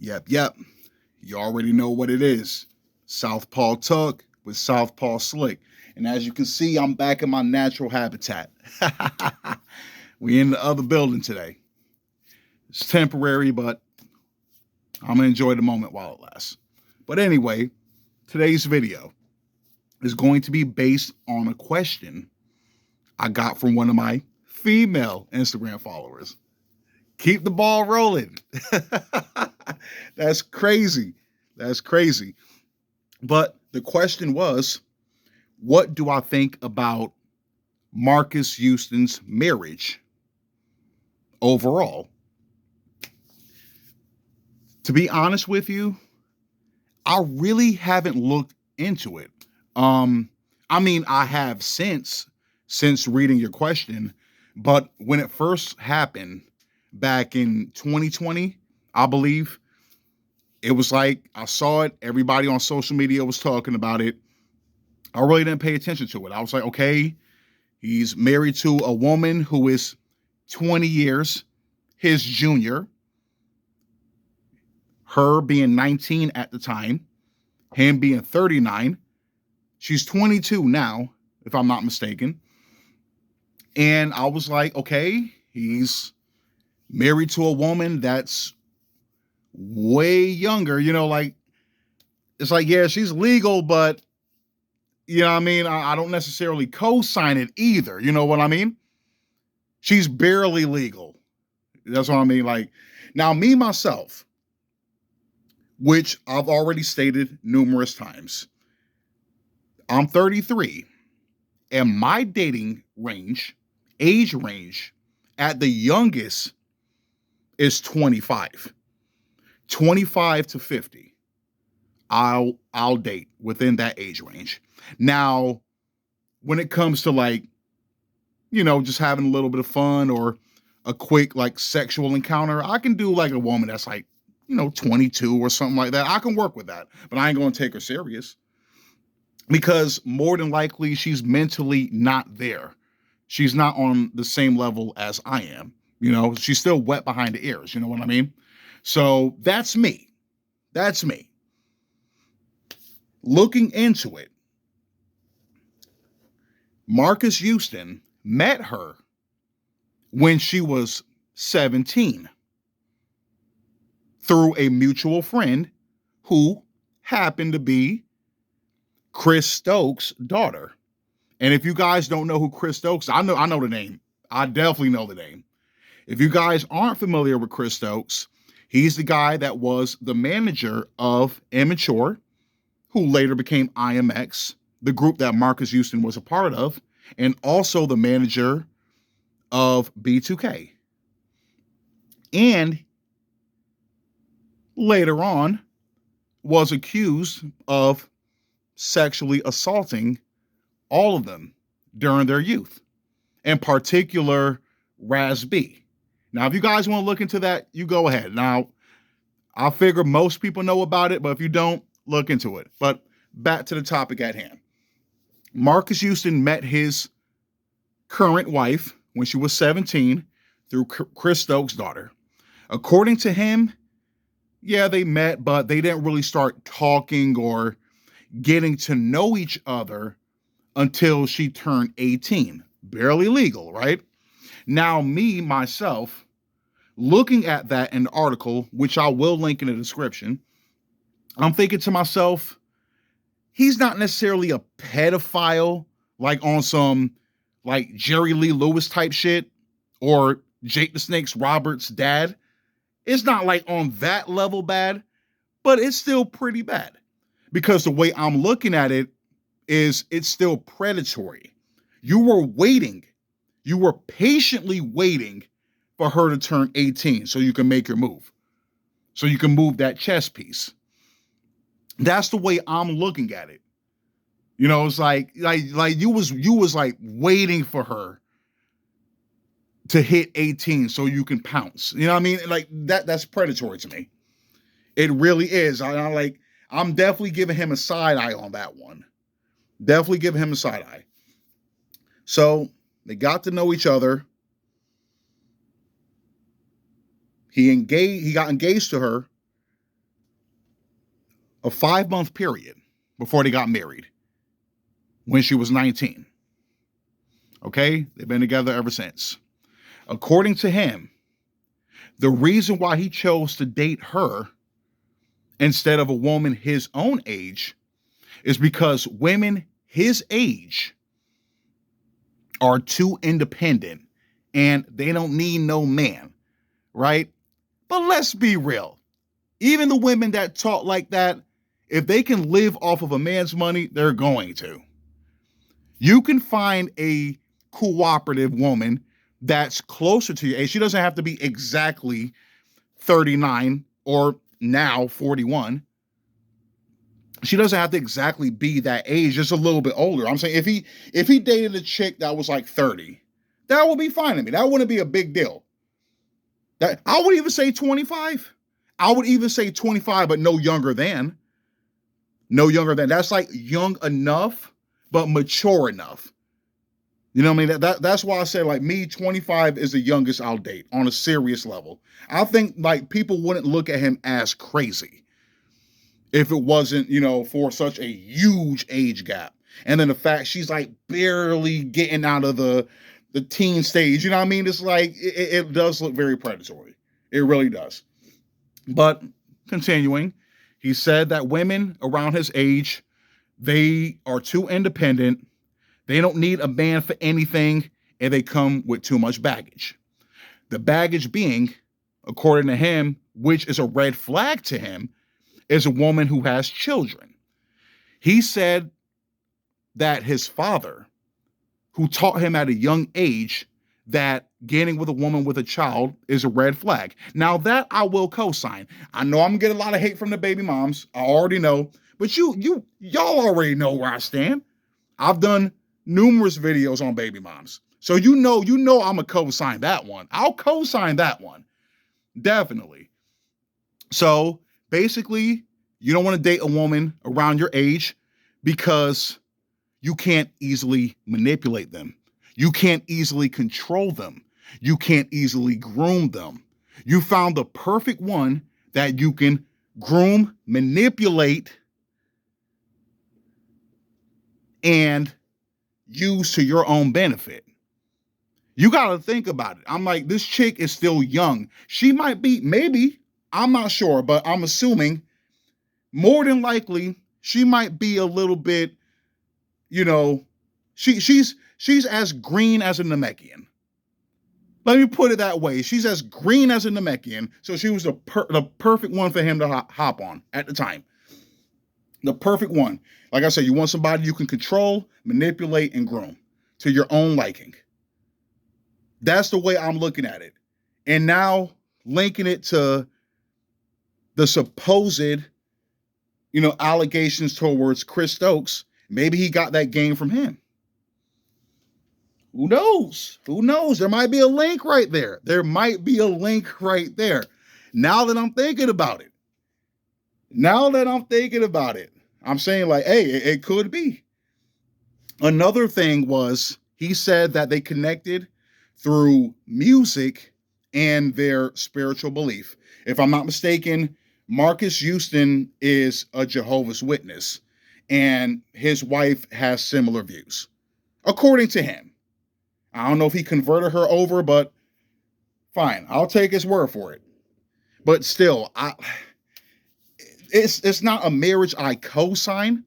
Yep. You already know what it is. Southpaw Tuck with Southpaw Slick. And as you can see, I'm back in my natural habitat. We in the other building today. It's temporary, but I'm gonna enjoy the moment while it lasts. But anyway, today's video is going to be based on a question I got from one of my female Instagram followers. Keep the ball rolling. That's crazy. That's crazy. But the question was, what do I think about Marques Houston's marriage overall? To be honest with you, I really haven't looked into it. I have since reading your question, but when it first happened back in 2020, I believe, it was like I saw it, everybody on social media was talking about it. I really didn't pay attention to it. I was like, okay, he's married to a woman who is 20 years his junior, her being 19 at the time, him being 39. She's 22 now, if I'm not mistaken. And I was like, okay, he's married to a woman that's way younger, it's like, yeah, she's legal, but I don't necessarily co-sign it either. You know what I mean? She's barely legal. That's what I mean. Like, now me, myself, which I've already stated numerous times, I'm 33, and my dating age range at the youngest is 25 to 50. I'll date within that age range. Now, when it comes to just having a little bit of fun or a quick sexual encounter, I can do a woman that's 22 or something like that. I can work with that, but I ain't going to take her serious because more than likely she's mentally not there. She's not on the same level as I am. She's still wet behind the ears. You know what I mean? So that's me. Looking into it, Marques Houston met her when she was 17 through a mutual friend who happened to be Chris Stokes' daughter. And if you guys don't know who Chris Stokes, I know the name. I definitely know the name. If you guys aren't familiar with Chris Stokes, he's the guy that was the manager of Immature, who later became IMX, the group that Marques Houston was a part of, and also the manager of B2K. And later on was accused of sexually assaulting all of them during their youth, in particular Raz B. Now, if you guys want to look into that, you go ahead. Now, I figure most people know about it, but if you don't, look into it. But back to the topic at hand. Marques Houston met his current wife when she was 17 through Chris Stokes' daughter. According to him, yeah, they met, but they didn't really start talking or getting to know each other until she turned 18. Barely legal, right? Now, me, myself, looking at that in the article, which I will link in the description, I'm thinking to myself, he's not necessarily a pedophile, on some Jerry Lee Lewis type shit or Jake the Snake's Roberts' dad. It's not on that level bad, but it's still pretty bad because the way I'm looking at it is it's still predatory. You were patiently waiting for her to turn 18 so you can make your move, so you can move that chess piece. That's the way I'm looking at it. It's like you was waiting for her to hit 18 so you can pounce. You know what I mean? That's predatory to me. It really is. I'm definitely giving him a side eye on that one. Definitely giving him a side eye. So they got to know each other. He got engaged to her a 5-month period before they got married when she was 19. Okay? They've been together ever since. According to him, the reason why he chose to date her instead of a woman his own age is because women his age are too independent and they don't need no man, right? But let's be real. Even the women that talk like that, if they can live off of a man's money, they're going to. You can find a cooperative woman that's closer to your age. She doesn't have to be exactly 39 or now 41. She doesn't have to exactly be that age, just a little bit older. I'm saying if he dated a chick that was like 30, that would be fine to me. That wouldn't be a big deal. That I would even say 25. I would even say 25, but no younger than. No younger than. That's like young enough, but mature enough. You know what I mean? That's why I say, like, me, 25 is the youngest I'll date on a serious level. I think, like, people wouldn't look at him as crazy if it wasn't, for such a huge age gap. And then the fact she's, like, barely getting out of the teen stage. You know what I mean? It's like, it does look very predatory. It really does. But continuing, he said that women around his age, they are too independent. They don't need a man for anything, and they come with too much baggage. The baggage being, according to him, which is a red flag to him, is a woman who has children. He said that his father, who taught him at a young age that getting with a woman with a child is a red flag. Now that I will co-sign. I know I'm gonna get a lot of hate from the baby moms. I already know, but y'all already know where I stand. I've done numerous videos on baby moms. So you know I'm a co-sign that one. I'll co-sign that one. Definitely. So basically, you don't want to date a woman around your age because you can't easily manipulate them. You can't easily control them. You can't easily groom them. You found the perfect one that you can groom, manipulate, and use to your own benefit. You got to think about it. I'm like, this chick is still young. She might be, maybe, I'm not sure, but I'm assuming more than likely she might be a little bit, she's as green as a Namekian. Let me put it that way. She's as green as a Namekian. So she was the perfect one for him to hop on at the time. The perfect one. Like I said, you want somebody you can control, manipulate, and groom to your own liking. That's the way I'm looking at it. And now linking it to the supposed, allegations towards Chris Stokes. Maybe he got that game from him. Who knows? Who knows? There might be a link right there. There might be a link right there. Now that I'm thinking about it. I'm saying, like, hey, it could be. Another thing was, he said that they connected through music and their spiritual belief. If I'm not mistaken, Marques Houston is a Jehovah's Witness, and his wife has similar views, according to him. I don't know if he converted her over, but fine. I'll take his word for it. But still, it's not a marriage I co-sign.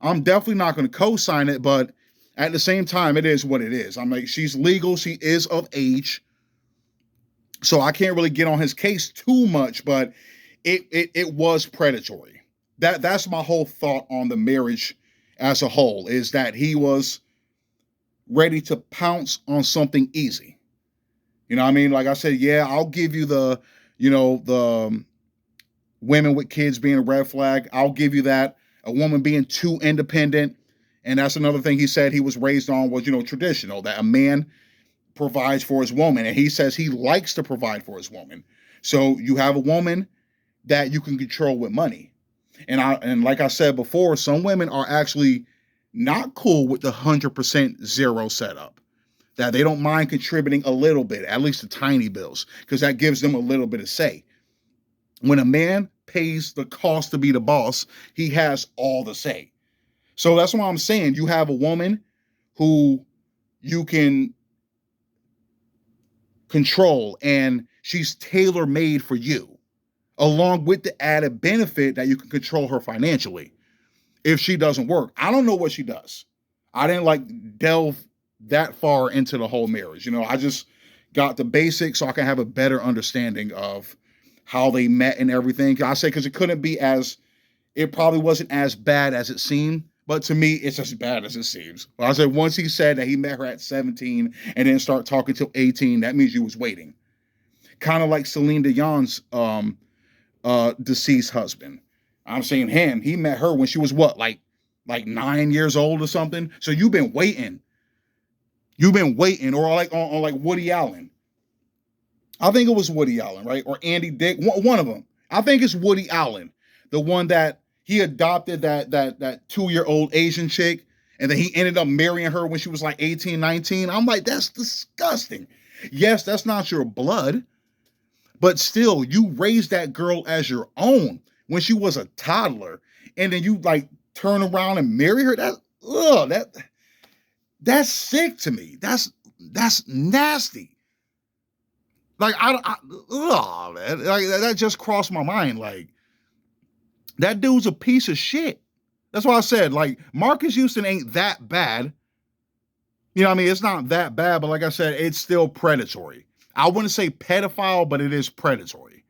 I'm definitely not going to co-sign it, but at the same time, it is what it is. I'm like, she's legal. She is of age. So I can't really get on his case too much, but it was predatory. That's my whole thought on the marriage as a whole, is that he was ready to pounce on something easy. You know what I mean? Like I said, yeah, I'll give you the women with kids being a red flag. I'll give you that. A woman being too independent. And that's another thing he said he was raised on was, traditional, that a man provides for his woman. And he says he likes to provide for his woman. So you have a woman that you can control with money. And like I said before, some women are actually not cool with the 100% zero setup. That they don't mind contributing a little bit, at least the tiny bills, because that gives them a little bit of say. When a man pays the cost to be the boss, he has all the say. So that's why I'm saying you have a woman who you can control and she's tailor made for you, along with the added benefit that you can control her financially if she doesn't work. I don't know what she does. I didn't like delve that far into the whole marriage. I just got the basics so I can have a better understanding of how they met and everything. I say because it probably wasn't as bad as it seemed, but to me, it's as bad as it seems. I said once he said that he met her at 17 and didn't start talking till 18, that means you was waiting. Kind of like Celine Dion's deceased husband. I'm saying he met her when she was what, like 9 years old or something. So you've been waiting. Or like on like Woody Allen. I think it was Woody Allen, right? Or Andy Dick, one of them. I think it's Woody Allen, the one that he adopted that 2-year-old Asian chick, and then he ended up marrying her when she was like 18, 19. I'm like, that's disgusting. Yes, that's not your blood, but still, you raised that girl as your own when she was a toddler, and then you like turn around and marry her. That's sick to me. That's nasty. Like man, like that just crossed my mind. Like that dude's a piece of shit. That's why I said like Marques Houston ain't that bad. It's not that bad, but like I said, it's still predatory. I wouldn't say pedophile, but it is predatory.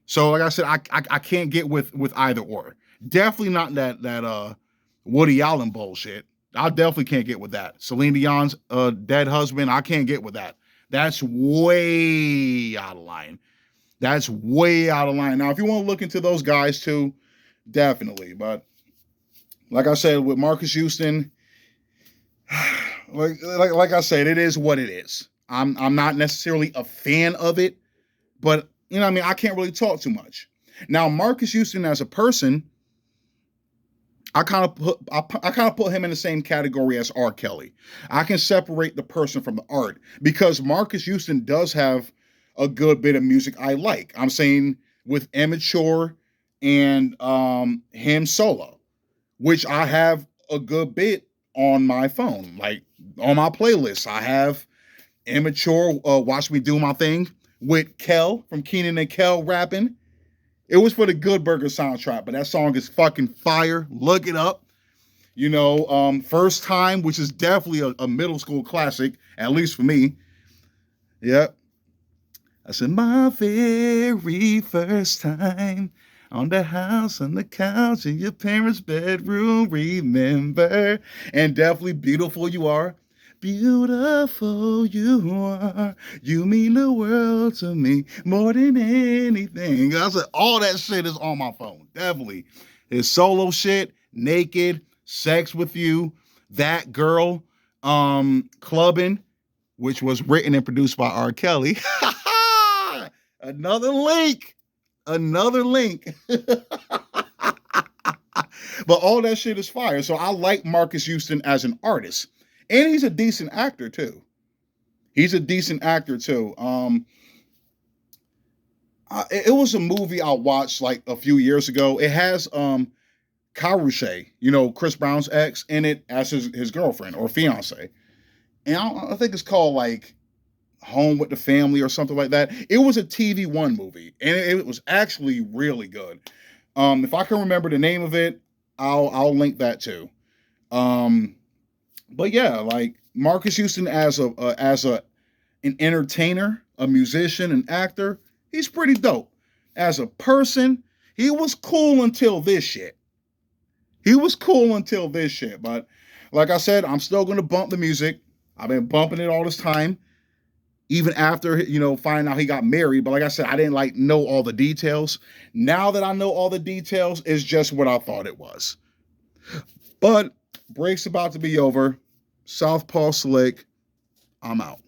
So like I said, I can't get with either or. Definitely not that Woody Allen bullshit. I definitely can't get with that. Celine Dion's dead husband, I can't get with that. That's way out of line. Now, if you want to look into those guys too, definitely. But like I said, with Marques Houston, like I said, it is what it is. I'm not necessarily a fan of it, but I can't really talk too much. Now, Marques Houston as a person, I kind of put him in the same category as R. Kelly. I can separate the person from the art because Marques Houston does have a good bit of music I like. I'm saying with Immature and him solo, which I have a good bit on my phone, like on my playlist. I have Immature, Watch Me Do My Thing with Kel from Keenan and Kel rapping. It was for the Good Burger soundtrack, but that song is fucking fire. Look it up. First Time, which is definitely a middle school classic, at least for me. Yep. I said, my very first time on the house, on the couch, in your parents' bedroom, remember. And definitely Beautiful You Are. Beautiful you are, you mean the world to me more than anything. I said, all that shit is on my phone. Definitely. His solo shit, Naked, Sex with You, That Girl, Clubbing, which was written and produced by R. Kelly. Another link. But all that shit is fire. So I like Marques Houston as an artist. And he's a decent actor too. It was a movie I watched like a few years ago. It has Karrueche, Chris Brown's ex, in it as his girlfriend or fiance. And I think it's called like Home with the Family or something like that. It was a TV One movie, and it was actually really good. If I can remember the name of it, I'll link that too. But yeah, like Marques Houston as an entertainer, a musician, an actor, he's pretty dope. As a person, he was cool until this shit. But like I said, I'm still gonna bump the music. I've been bumping it all this time, even after finding out he got married. But like I said, I didn't like know all the details. Now that I know all the details, it's just what I thought it was. But break's about to be over. Southpaw Slick, I'm out.